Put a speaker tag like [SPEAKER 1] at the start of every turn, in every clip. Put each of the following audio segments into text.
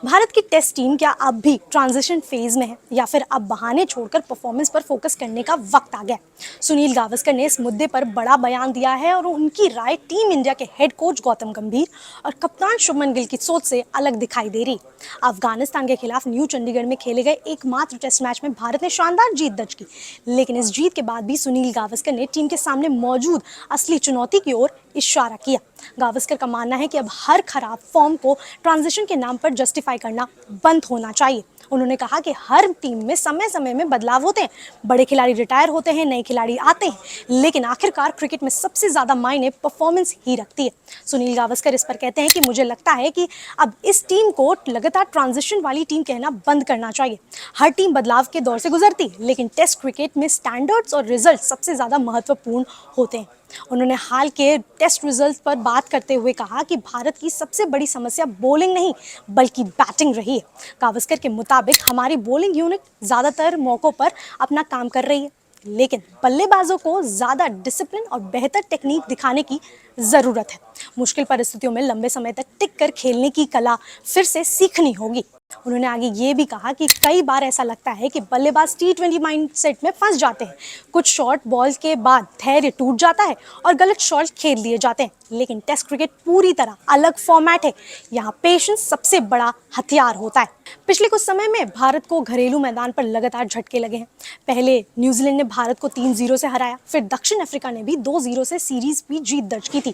[SPEAKER 1] भारत की test team क्या अब भी ट्रांजिशन फेज में है या फिर अब बहाने छोड़कर परफॉर्मेंस पर फोकस करने का वक्त आ गया है? सुनील गावस्कर ने इस मुद्दे पर बड़ा बयान दिया है और उनकी राय टीम इंडिया के हेड कोच गौतम गंभीर और कप्तान शुभमन गिल की सोच से अलग दिखाई दे रही। अफगानिस्तान के खिलाफ न्यू चंडीगढ़ में खेले गए एकमात्र टेस्ट मैच में भारत ने शानदार जीत दर्ज की, लेकिन इस जीत के बाद भी सुनील गावस्कर ने टीम के सामने मौजूद असली चुनौती की ओर इशारा किया। गावस्कर का मानना है कि अब हर खराब फॉर्म को ट्रांजिशन के नाम पर जस्टिफाई करना बंद होना चाहिए। उन्होंने कहा कि हर टीम में समय समय में बदलाव होते हैं, बड़े खिलाड़ी रिटायर होते हैं, नए खिलाड़ी आते हैं, लेकिन आखिरकार क्रिकेट में सबसे ज्यादा मायने परफॉर्मेंस ही रखती है। सुनील गावस्कर इस पर कहते हैं कि मुझे लगता है कि अब इस टीम को लगातार ट्रांजिशन वाली टीम कहना बंद करना चाहिए। हर टीम बदलाव के दौर से गुजरती है, लेकिन टेस्ट क्रिकेट में स्टैंडर्ड्स और रिजल्ट सबसे ज्यादा महत्वपूर्ण होते हैं। उन्होंने हाल के टेस्ट रिजल्ट पर बात करते हुए कहा कि भारत की सबसे बड़ी समस्या बॉलिंग नहीं बल्कि बैटिंग रही है। गावस्कर के मुताबिक हमारी बॉलिंग यूनिट ज़्यादातर मौक़ों पर अपना काम कर रही है, लेकिन बल्लेबाजों को ज़्यादा डिसिप्लिन और बेहतर टेक्निक दिखाने की ज़रूरत है। मुश्किल परिस्थितियों में लंबे समय तक टिक कर खेलने की कला फिर से सीखनी होगी। उन्होंने आगे ये भी कहा कि कई बार ऐसा लगता है कि बल्लेबाज T20 माइंडसेट में फंस जाते हैं। कुछ शॉट बॉल के बाद धैर्य टूट जाता है और गलत शॉट खेल लिए जाते हैं, लेकिन टेस्ट क्रिकेट पूरी तरह अलग फॉर्मेट है। यहाँ पेशेंस सबसे बड़ा हथियार होता है। पिछले कुछ समय में भारत को घरेलू मैदान पर लगातार झटके लगे हैं। पहले न्यूजीलैंड ने भारत को 3-0 से हराया, फिर दक्षिण अफ्रीका ने भी 2-0 से सीरीज भी जीत दर्ज की थी।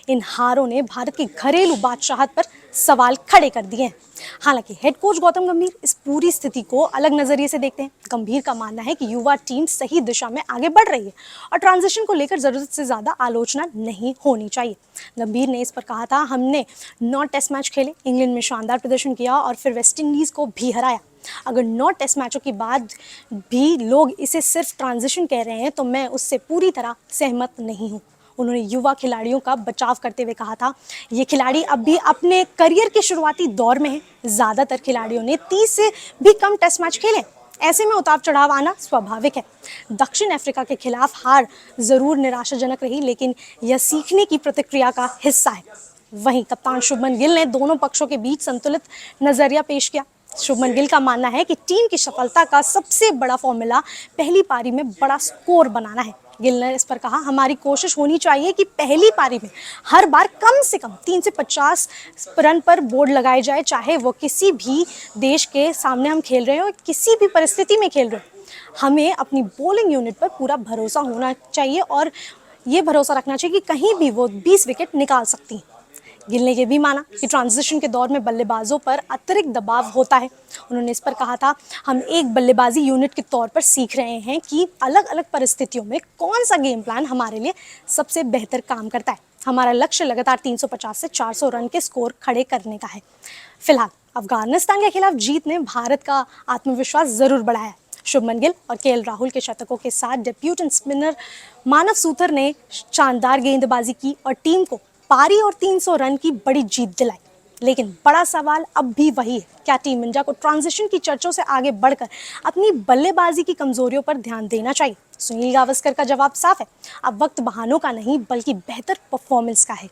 [SPEAKER 1] इन हारों ने भारत की घरेलू बादशाहत पर सवाल खड़े कर दिए हैं। हालांकि हेड कोच गौतम गंभीर इस पूरी स्थिति को अलग नजरिए से देखते हैं। गंभीर का मानना है कि युवा टीम सही दिशा में आगे बढ़ रही है और ट्रांजिशन को लेकर जरूरत से ज्यादा आलोचना नहीं होनी चाहिए। गंभीर ने इस पर कहा था, हमने 9 टेस्ट मैच खेले, इंग्लैंड में शानदार प्रदर्शन किया और फिर वेस्ट इंडीज को भी हराया। अगर 9 टेस्ट मैचों के बाद भी लोग इसे सिर्फ ट्रांजिशन कह रहे हैं तो मैं उससे पूरी तरह सहमत नहीं हूँ। उन्होंने युवा खिलाड़ियों का बचाव करते हुए कहा था, ये खिलाड़ी अब भी अपने करियर के शुरुआती दौर में हैं। ज़्यादातर खिलाड़ियों ने 30 से भी कम टेस्ट मैच खेले, ऐसे में उतार चढ़ाव आना स्वाभाविक है। दक्षिण अफ्रीका के खिलाफ हार जरूर निराशाजनक रही, लेकिन यह सीखने की प्रतिक्रिया का हिस्सा है। वहीं कप्तान शुभमन गिल ने दोनों पक्षों के बीच संतुलित नजरिया पेश किया। शुभमन गिल का मानना है कि टीम की सफलता का सबसे बड़ा फॉर्मूला पहली पारी में बड़ा स्कोर बनाना है। गिल ने इस पर कहा, हमारी कोशिश होनी चाहिए कि पहली पारी में हर बार कम से कम 3 से 50 रन पर बोर्ड लगाए जाए, चाहे वो किसी भी देश के सामने हम खेल रहे हो, किसी भी परिस्थिति में खेल रहे हो। हमें अपनी बॉलिंग यूनिट पर पूरा भरोसा होना चाहिए और ये भरोसा रखना चाहिए कि कहीं भी वो 20 विकेट निकाल सकती हैं। गिल ने यह भी माना कि ट्रांजिशन के दौर में बल्लेबाजों पर अतिरिक्त दबाव होता है। उन्होंने इस पर कहा था, हम एक बल्लेबाजी यूनिट के तौर पर सीख रहे हैं कि अलग अलग परिस्थितियों में कौन सा गेम प्लान हमारे लिए सबसे बेहतर काम करता है। हमारा लक्ष्य लगातार 350 से 400 रन के स्कोर खड़े करने का है। फिलहाल अफगानिस्तान के खिलाफ जीत ने भारत का आत्मविश्वास जरूर बढ़ाया। शुभमन गिल और KL राहुल के शतकों के साथ डेब्यूटेंट स्पिनर मानव सूतर ने शानदार गेंदबाजी की और टीम को पारी और 300 रन की बड़ी जीत दिलाई। लेकिन बड़ा सवाल अब भी वही है, क्या टीम इंडिया को ट्रांजिशन की चर्चों से आगे बढ़कर अपनी बल्लेबाजी की कमजोरियों पर ध्यान देना चाहिए? सुनील गावस्कर का जवाब साफ है, अब वक्त बहानों का नहीं बल्कि बेहतर परफॉर्मेंस का है।